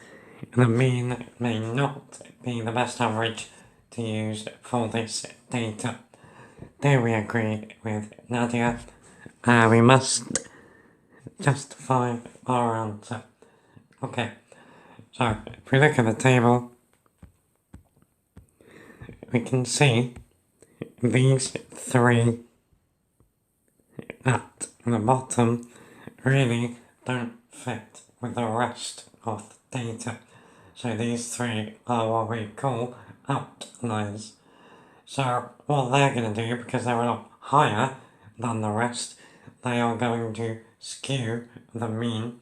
the mean may not be the best average to use for this data. Do we agree with Nadia? We must justify our answer. Okay, so if we look at the table, we can see these three at the bottom really don't fit with the rest of the data. So these three are what we call outliers. So what they're going to do, because they're a lot higher than the rest, they are going to skew the mean.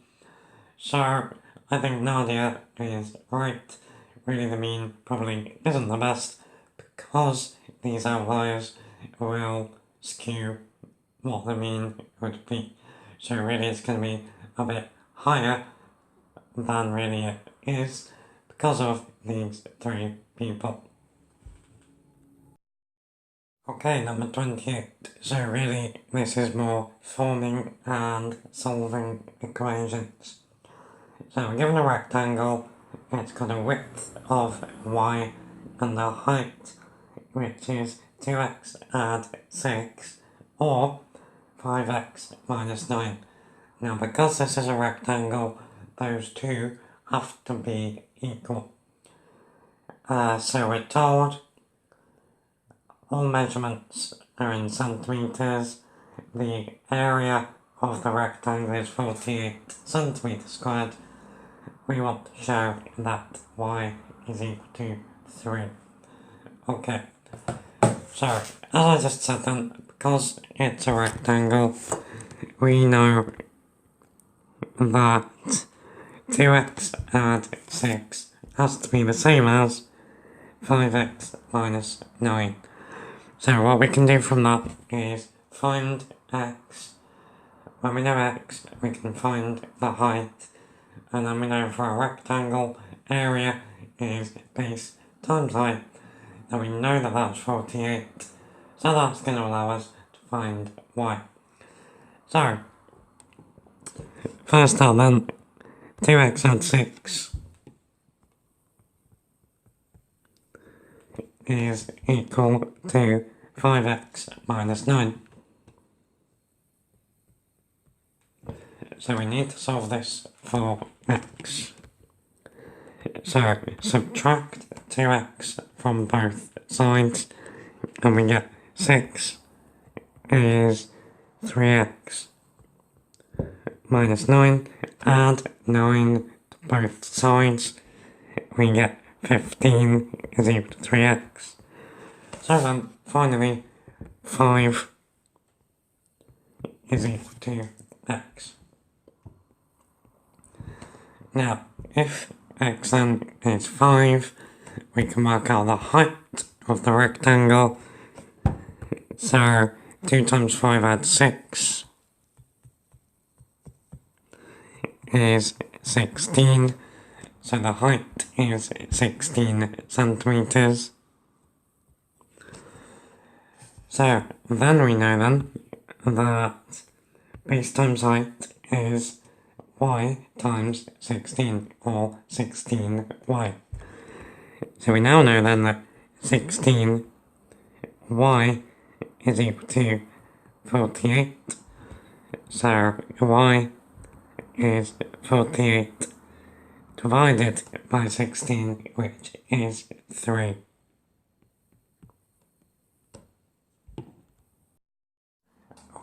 So I think Nadia is right. Really the mean probably isn't the best because these outliers will skew what the mean would be. So really it's going to be a bit higher than really it is because of these three people. Okay, number 28. So really this is more forming and solving equations. So we're given a rectangle, it's got a width of y and a height which is 2x add 6 or 5x minus 9. Now because this is a rectangle, those two have to be equal. So we're told all measurements are in centimetres. The area of the rectangle is 48 centimetres squared. We want to show that y is equal to 3. Okay, so as I just said then, because it's a rectangle, we know that 2x add 6 has to be the same as 5x minus 9. So what we can do from that is find x. When we know x, we can find the height. And then we know for a rectangle, area is base times height. And we know that that's 48. So that's going to allow us to find y. So, first up then, 2x add 6 is equal to 5x minus 9. So we need to solve this for x. So subtract 2x from both sides and we get 6 is 3x minus 9. Add 9 to both sides, we get 15 is equal to 3x. So then, finally, 5 is equal to x. Now, if x then is 5, we can work out the height of the rectangle. So 2 times 5 adds 6 is 16. So the height is 16 centimeters. So then we know then that base times height is y times 16, or 16y. So we now know then that 16y is equal to 48. So y is 48 divided by 16, which is 3.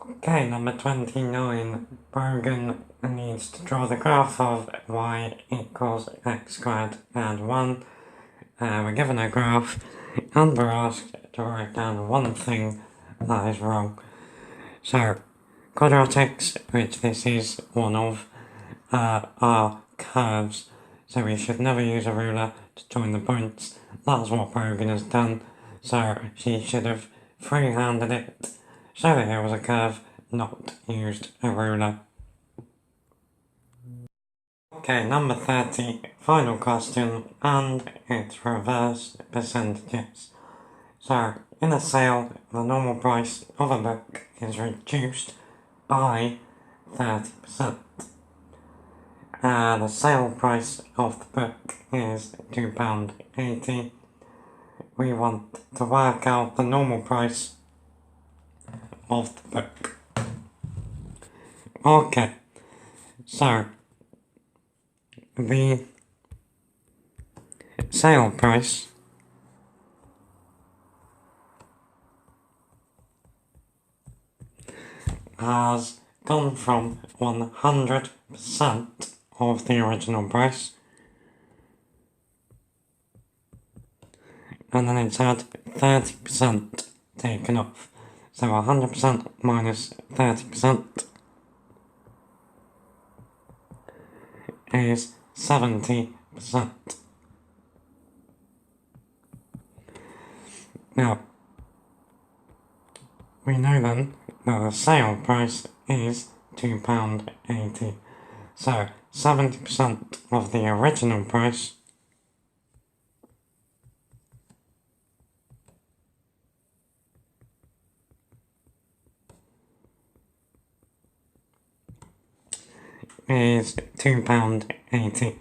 Okay, number 29. Brogan needs to draw the graph of y equals x squared and 1. We're given a graph and we're asked to write down one thing that is wrong. So, quadratics, which this is one of, are curves. So we should never use a ruler to join the points. That's what Brogan has done. So she should have freehanded it so that it was a curve, not used a ruler. Okay, number 30, final question, and it's reverse percentages. So, in a sale, the normal price of a book is reduced by 30%. The sale price of the book is £2.80. We want to work out the normal price of the book. Okay, so the sale price has gone from 100% of the original price, and then it's had 30% taken off. So 100% minus 30% is 70%. Now, we know then that the sale price is £2.80. So 70% of the original price is £2.80.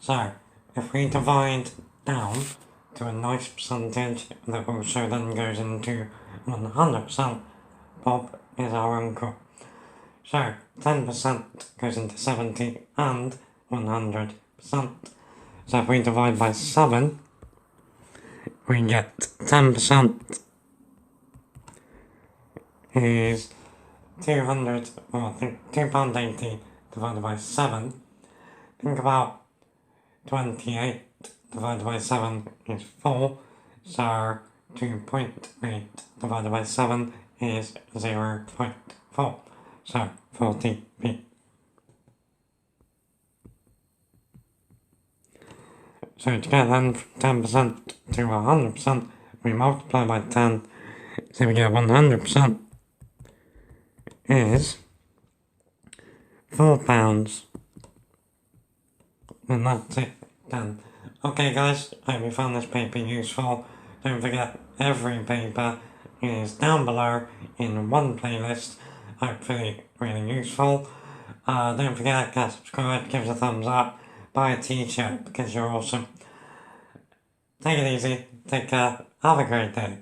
So, if we divide down to a nice percentage that also then goes into 100%, Bob is our uncle. So, 10% goes into 70 and 100%. So if we divide by 7, we get 10% is £2.80 divided by 7. Think about 28 divided by 7 is 4, so 2.8 divided by 7 is 0.4, so 40p. So to get then from 10% to 100%, we multiply by 10, so we get 100% is £4. And that's it, done. Okay guys, I hope you found this paper useful. Don't forget, every paper is down below in one playlist. Hopefully really useful. Don't forget, get subscribed, give us a thumbs up, buy a t-shirt because you're awesome. Take it easy, take care, have a great day.